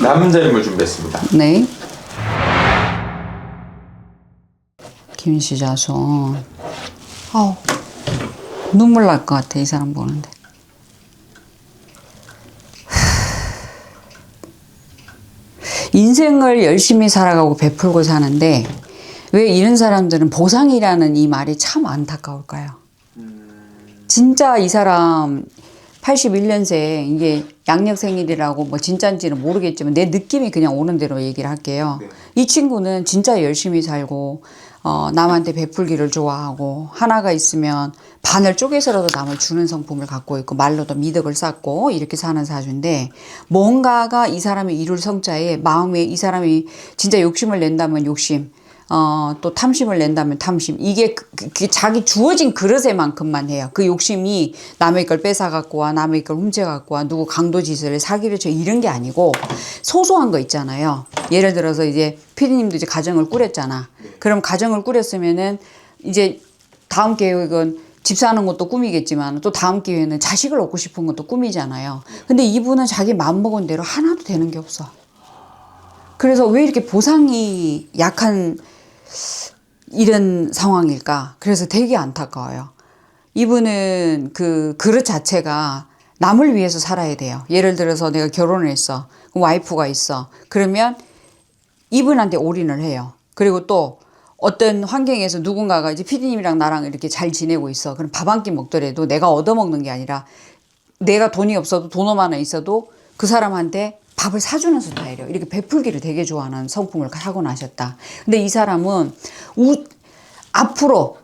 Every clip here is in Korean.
남자 인물 준비했습니다. 네. 김씨 자손. 아우, 눈물 날 것 같아, 이 사람 보는데. 인생을 열심히 살아가고 베풀고 사는데 왜 이런 사람들은 보상이라는 이 말이 참 안타까울까요? 진짜 이 사람 81년생, 이게 양력 생일이라고 뭐 진짜인지는 모르겠지만 내 느낌이 그냥 오는 대로 얘기를 할게요. 네. 이 친구는 진짜 열심히 살고 남한테 베풀기를 좋아하고 하나가 있으면 반을 쪼개서라도 남을 주는 성품을 갖고 있고 말로도 미덕을 쌓고 이렇게 사는 사주인데, 뭔가가 이 사람이 이룰 성자에 마음에 이 사람이 진짜 욕심을 낸다면 욕심, 또 탐심을 낸다면 탐심, 이게 자기 주어진 그릇에만큼만 해요. 그 욕심이 남의 걸 뺏어갖고 와, 남의 걸 훔쳐갖고 와, 누구 강도짓을 사기를 쳐, 이런 게 아니고 소소한 거 있잖아요. 예를 들어서 이제 피디님도 이제 가정을 꾸렸잖아. 그럼 가정을 꾸렸으면은 이제 다음 계획은 집 사는 것도 꿈이겠지만 또 다음 기회는 자식을 얻고 싶은 것도 꿈이잖아요. 근데 이분은 자기 마음먹은 대로 하나도 되는 게 없어. 그래서 왜 이렇게 보상이 약한 이런 상황일까? 그래서 되게 안타까워요. 이분은 그 그릇 자체가 남을 위해서 살아야 돼요. 예를 들어서 내가 결혼을 했어. 와이프가 있어. 그러면 이분한테 올인을 해요. 그리고 또 어떤 환경에서 누군가가 이제 피디님이랑 나랑 이렇게 잘 지내고 있어. 그럼 밥 한 끼 먹더라도 내가 얻어먹는 게 아니라 내가 돈이 없어도 돈 5만 원 있어도 그 사람한테 밥을 사주는 스타일이에요. 이렇게 베풀기를 되게 좋아하는 성품을 타고나셨다. 근데 이 사람은 앞으로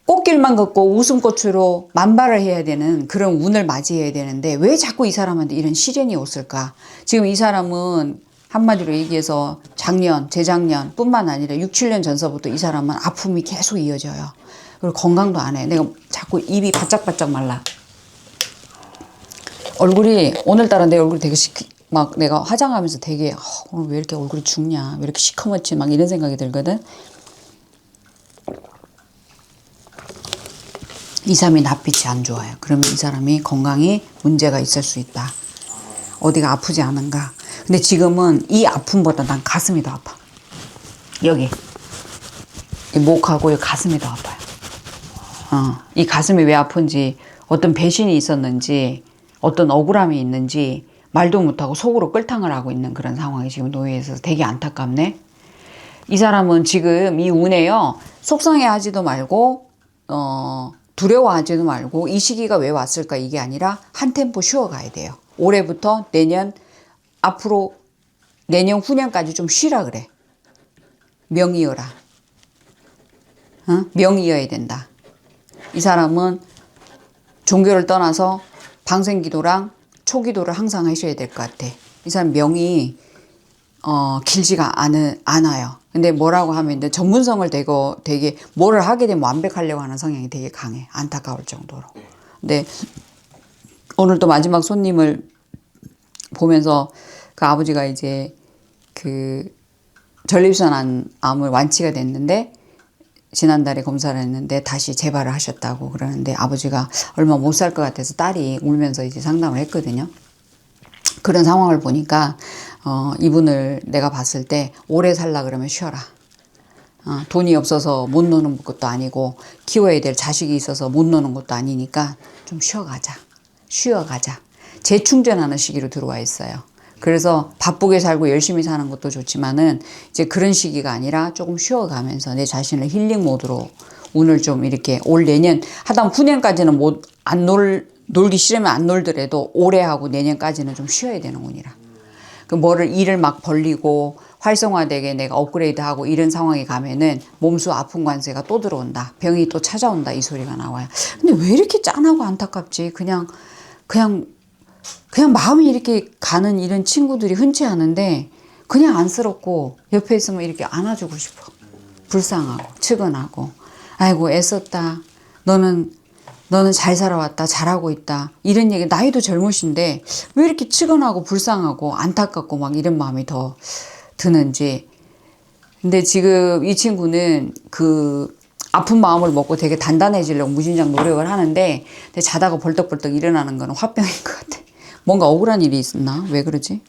꽃길만 걷고 웃음꽃으로 만발을 해야 되는 그런 운을 맞이해야 되는데 왜 자꾸 이 사람한테 이런 시련이 왔을까? 지금 이 사람은 한마디로 얘기해서 작년, 재작년 뿐만 아니라 6, 7년 전서부터 이 사람은 아픔이 계속 이어져요. 그리고 건강도 안 해. 내가 자꾸 입이 바짝바짝 말라. 얼굴이, 오늘따라 내 얼굴이 되게 막 내가 화장하면서 되게 오늘 왜 이렇게 얼굴이 죽냐, 왜 이렇게 시커멓지, 막 이런 생각이 들거든. 이 사람이 낯빛이 안 좋아요. 그러면 이 사람이 건강에 문제가 있을 수 있다. 어디가 아프지 않은가. 근데 지금은 이 아픔보다 난 가슴이 더 아파. 여기 이 목하고 이 가슴이 더 아파요. 이 가슴이 왜 아픈지, 어떤 배신이 있었는지, 어떤 억울함이 있는지 말도 못하고 속으로 끌탕을 하고 있는 그런 상황이 지금 놓여 있어서 되게 안타깝네. 이 사람은 지금 이 운에요, 속상해하지도 말고 두려워하지도 말고 이 시기가 왜 왔을까, 이게 아니라 한 템포 쉬어가야 돼요. 올해부터 내년, 앞으로 내년 후년까지 좀 쉬라 그래. 명이어라. 명이어야 된다. 이 사람은 종교를 떠나서 방생기도랑 초기도를 항상 하셔야 될 것 같아. 이 사람 명이 길지가 않아요. 근데 뭐라고 하면 이제 전문성을 되게 뭐를 하게 되면 완벽하려고 하는 성향이 되게 강해. 안타까울 정도로. 근데 오늘 또 마지막 손님을 보면서 그 아버지가 이제 그 전립선 암을 완치가 됐는데 지난달에 검사를 했는데 다시 재발을 하셨다고 그러는데, 아버지가 얼마 못 살 것 같아서 딸이 울면서 이제 상담을 했거든요. 그런 상황을 보니까 이분을 내가 봤을 때 오래 살라 그러면 쉬어라. 돈이 없어서 못 노는 것도 아니고 키워야 될 자식이 있어서 못 노는 것도 아니니까 좀 쉬어가자. 재충전하는 시기로 들어와 있어요. 그래서 바쁘게 살고 열심히 사는 것도 좋지만은 이제 그런 시기가 아니라 조금 쉬어가면서 내 자신을 힐링 모드로 운을 좀 이렇게 올 내년, 하다면 후년까지는 놀기 싫으면 안 놀더라도 올해하고 내년까지는 좀 쉬어야 되는 운이라. 그 일을 막 벌리고 활성화되게 내가 업그레이드하고 이런 상황에 가면은 몸수 아픈 관세가 또 들어온다. 병이 또 찾아온다. 이 소리가 나와요. 근데 왜 이렇게 짠하고 안타깝지? 그냥 마음이 이렇게 가는 이런 친구들이 흔치 않은데 그냥 안쓰럽고 옆에 있으면 이렇게 안아주고 싶어. 불쌍하고 측은하고, 아이고 애썼다. 너는 잘 살아왔다. 잘하고 있다. 이런 얘기, 나이도 젊으신데 왜 이렇게 측은하고 불쌍하고 안타깝고 막 이런 마음이 더 드는지. 근데 지금 이 친구는 그 아픈 마음을 먹고 되게 단단해지려고 무진장 노력을 하는데, 근데 자다가 벌떡벌떡 일어나는 거는 화병인 것 같아. 뭔가 억울한 일이 있었나? 왜 그러지?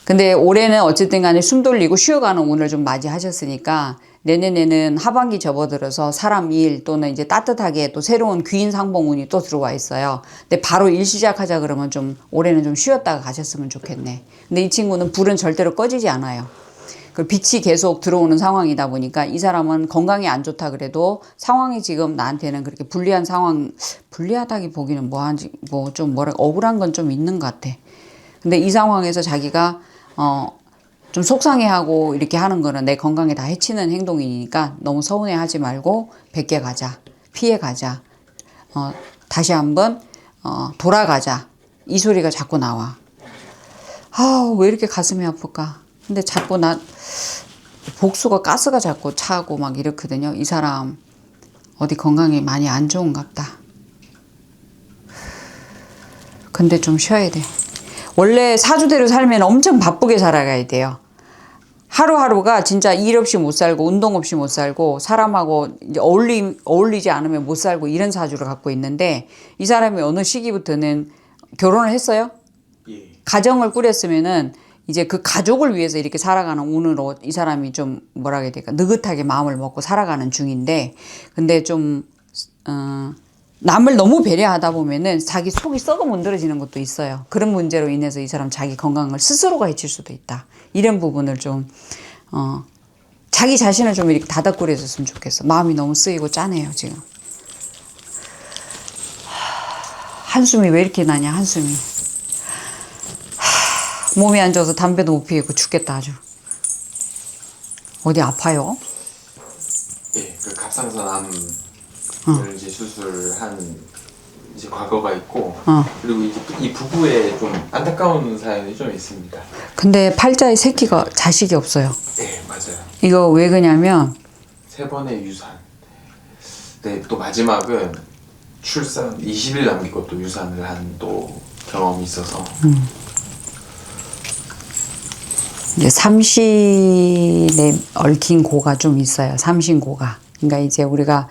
근데 올해는 어쨌든 간에 숨 돌리고 쉬어가는 운을 좀 맞이하셨으니까 내년에는 하반기 접어들어서 사람 일 또는 이제 따뜻하게 또 새로운 귀인 상봉 운이 또 들어와 있어요. 근데 바로 일 시작하자 그러면 좀 올해는 좀 쉬었다가 가셨으면 좋겠네. 근데 이 친구는 불은 절대로 꺼지지 않아요. 그 빛이 계속 들어오는 상황이다 보니까 이 사람은 건강이 안 좋다 그래도 상황이 지금 나한테는 그렇게 불리한 상황, 불리하다기 보기는 뭐 좀 뭐라 억울한 건 좀 있는 것 같아. 근데 이 상황에서 자기가 좀 속상해하고 이렇게 하는 거는 내 건강에 다 해치는 행동이니까 너무 서운해하지 말고 베껴 가자, 피해 가자, 다시 한번 돌아가자 이 소리가 자꾸 나와. 왜 이렇게 가슴이 아플까? 근데 자꾸 복수가 가스가 자꾸 차고 막 이렇거든요. 이 사람 어디 건강이 많이 안 좋은갑다. 근데 좀 쉬어야 돼. 원래 사주대로 살면 엄청 바쁘게 살아가야 돼요. 하루하루가 진짜 일 없이 못 살고 운동 없이 못 살고 사람하고 이제 어울리지 않으면 못 살고 이런 사주를 갖고 있는데 이 사람이 어느 시기부터는 결혼을 했어요. 예. 가정을 꾸렸으면은 이제 그 가족을 위해서 이렇게 살아가는 운으로 이 사람이 좀 뭐라 해야 될까 느긋하게 마음을 먹고 살아가는 중인데 근데 좀 남을 너무 배려하다 보면은 자기 속이 썩어 문드러지는 것도 있어요. 그런 문제로 인해서 이 사람 자기 건강을 스스로가 해칠 수도 있다. 이런 부분을 좀 자기 자신을 좀 이렇게 다독거려줬으면 좋겠어. 마음이 너무 쓰이고 짠해요 지금. 한숨이 왜 이렇게 나냐 한숨이. 몸이 안 좋아서 담배도 못 피우고 죽겠다 아주. 어디 아파요? 예, 그 갑상선암을 이제 수술한 이제 과거가 있고 그리고 이제 이 부부의 좀 안타까운 사연이 좀 있습니다. 근데 팔자에 새끼가 자식이 없어요. 네, 맞아요. 이거 왜 그러냐면 3번의 유산. 네, 또 마지막은 출산 20일 남기고 또 유산을 한 또 경험이 있어서 이제 삼신에 얽힌 고가 좀 있어요. 삼신고가. 그러니까 이제 우리가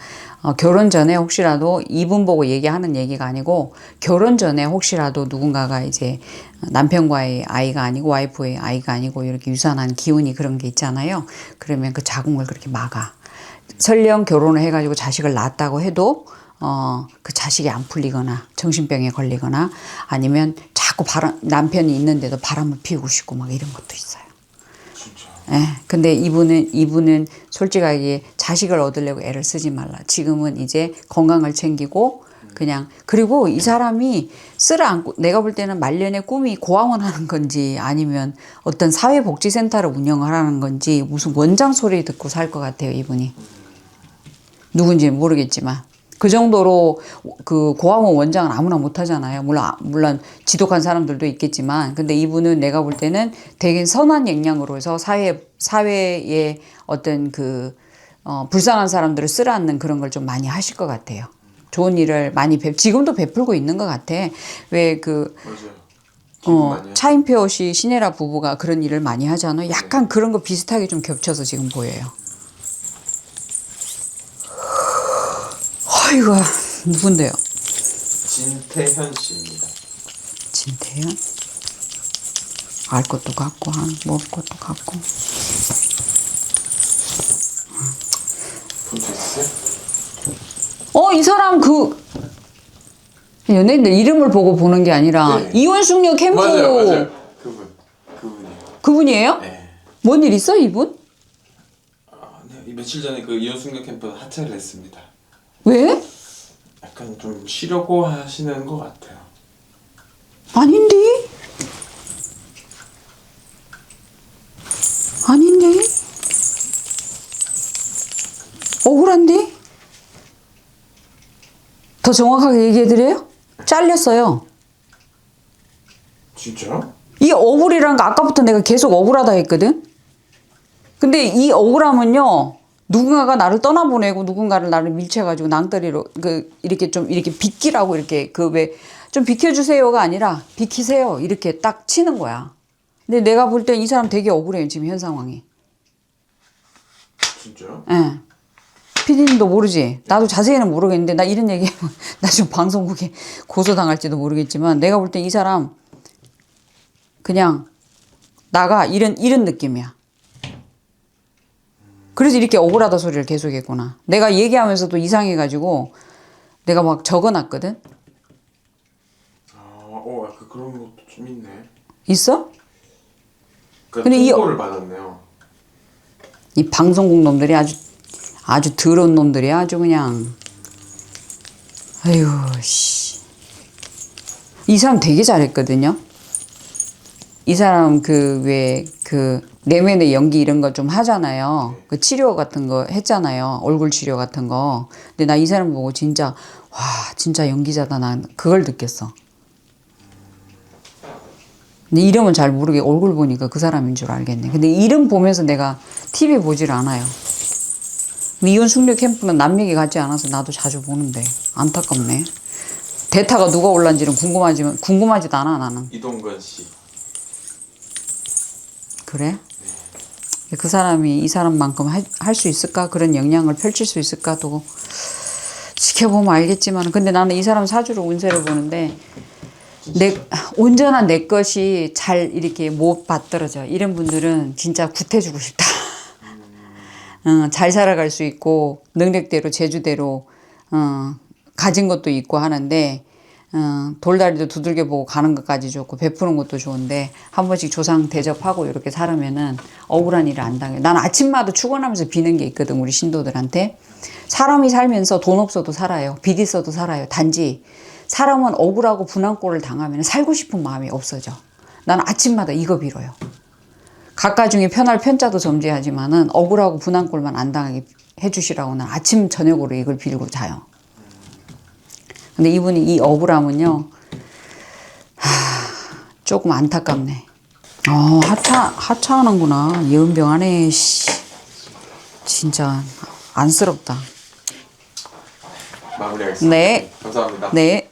결혼 전에 혹시라도 이분 보고 얘기하는 얘기가 아니고 결혼 전에 혹시라도 누군가가 이제 남편과의 아이가 아니고 와이프의 아이가 아니고 이렇게 유산한 기운이 그런 게 있잖아요. 그러면 그 자궁을 그렇게 막아. 설령 결혼을 해가지고 자식을 낳았다고 해도 그 자식이 안 풀리거나 정신병에 걸리거나 아니면 자꾸 남편이 있는데도 바람을 피우고 싶고 막 이런 것도 있어요. 예, 근데 이분은 솔직하게 자식을 얻으려고 애를 쓰지 말라. 지금은 이제 건강을 챙기고 그냥 그리고 이 사람이 쓸어안고 내가 볼 때는 말년의 꿈이 고아원 하는 건지 아니면 어떤 사회복지센터를 운영을 하는 건지 무슨 원장 소리 듣고 살 것 같아요 이분이. 누군지는 모르겠지만 그 정도로 그 고아원 원장은 아무나 못 하잖아요. 물론 지독한 사람들도 있겠지만 근데 이분은 내가 볼 때는 되게 선한 역량으로 해서 사회에 어떤 그 불쌍한 사람들을 쓸어안는 그런 걸 좀 많이 하실 것 같아요. 좋은 일을 많이 지금도 베풀고 있는 것 같아. 왜 그 차인표 씨 신혜라 부부가 그런 일을 많이 하잖아요. 약간 그런 거 비슷하게 좀 겹쳐서 지금 보여요. 아이고 누군데요? 진태현 씨입니다. 진태현? 알 것도 같고 모를 것도 같고. 본 적 있으세요? 이 사람 연예인들 이름을 보고 보는 게 아니라 네. 이혼숙녀 캠프 맞아요. 그분이에요. 그분이에요? 네. 뭔 일 있어 이분? 네. 며칠 전에 그 이혼숙녀 캠프 하차를 했습니다. 왜? 약간 좀 쉬려고 하시는 것 같아요. 아닌데? 억울한데? 더 정확하게 얘기해드려요? 잘렸어요. 진짜요? 이 억울이라는 거 아까부터 내가 계속 억울하다 했거든? 근데 이 억울함은요, 누군가가 나를 떠나보내고 누군가를 나를 밀쳐가지고 낭떠리로 이렇게 좀 이렇게 비키라고 이렇게 좀 비켜주세요가 아니라 비키세요 이렇게 딱 치는 거야. 근데 내가 볼 땐 이 사람 되게 억울해요 지금 현 상황이. 진짜요? 예. 피디님도 모르지. 나도 자세히는 모르겠는데 나 이런 얘기하면 나 지금 방송국에 고소당할지도 모르겠지만 내가 볼 땐 이 사람 그냥 나가 이런 느낌이야. 그래서 이렇게 억울하다 소리를 계속했구나. 내가 얘기하면서도 이상해가지고 내가 막 적어놨거든. 그런 것도 좀 있네. 있어? 그러니까 근데 통보를 받았네요. 이 방송국 놈들이 아주 더러운 놈들이야. 아주 그냥. 아유 씨. 이 사람 되게 잘했거든요. 이 사람 내면의 연기 이런 거 좀 하잖아요. 그 치료 같은 거 했잖아요. 얼굴 치료 같은 거. 근데 나 이 사람 보고 진짜 와 진짜 연기자다 난 그걸 느꼈어. 근데 이름은 잘 모르게 얼굴 보니까 그 사람인 줄 알겠네. 근데 이름 보면서 내가 TV 보질 않아요. 이혼 숙녀 캠프는 남 얘기 같지 않아서 나도 자주 보는데 안타깝네. 대타가 누가 올란지는 궁금하지도 않아 나는. 이동건 씨. 그래? 그 사람이 이 사람만큼 할 수 있을까? 그런 역량을 펼칠 수 있을까? 또 지켜보면 알겠지만 근데 나는 이 사람 사주로 운세를 보는데 온전한 내 것이 잘 이렇게 못 받들어져. 이런 분들은 진짜 구태주고 싶다. 잘 살아갈 수 있고 능력대로 재주대로 가진 것도 있고 하는데 돌다리도 두들겨 보고 가는 것까지 좋고 베푸는 것도 좋은데 한 번씩 조상 대접하고 이렇게 살으면은 억울한 일을 안 당해. 난 아침마다 출근하면서 비는 게 있거든 우리 신도들한테. 사람이 살면서 돈 없어도 살아요. 빚 있어도 살아요. 단지 사람은 억울하고 분한꼴을 당하면 살고 싶은 마음이 없어져. 나는 아침마다 이거 빌어요. 각가 중에 편할 편자도 점지하지만은 억울하고 분한꼴만 안 당하게 해주시라고 난 아침 저녁으로 이걸 빌고 자요. 근데 이분이 이 억울함은요, 조금 안타깝네. 하차하는구나. 예은병하네, 씨. 진짜 안쓰럽다. 마무리하겠습니다. 네. 감사합니다. 네.